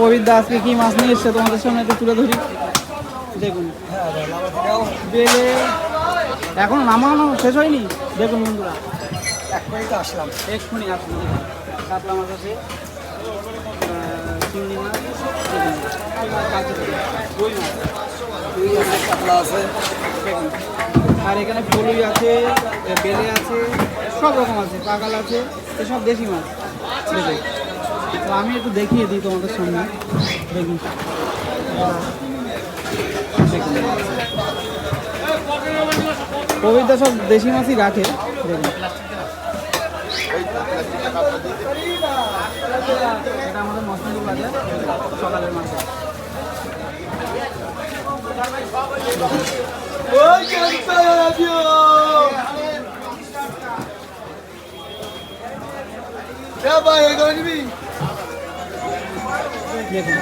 পবিত্র আজকে কি মাছ নিয়ে এসছে তোমাদের সামনে একটু তুলে ধরি। দেখুন বেলে এখন নামানো শেষ হয়নি। দেখুন বন্ধুরা এক্ষুনি আসলাম। কাতলা মাছ আছে, চিংড়ি মাছ, রুই মাছ, কাতলা আছে, আর এখানে ফলুই আছে, বেলে আছে, সব রকম আছে, পাগাল আছে, এসব দেশি মাছ। দেখুন তো আমি একটু দেখিয়ে দিই তোমাদের সামনে। দেখুন পবিত্র সব দেশি মাছই রাখে। দেখুন এটা আমাদের মশলারি বাজার, সকালের মাছ। দেখুন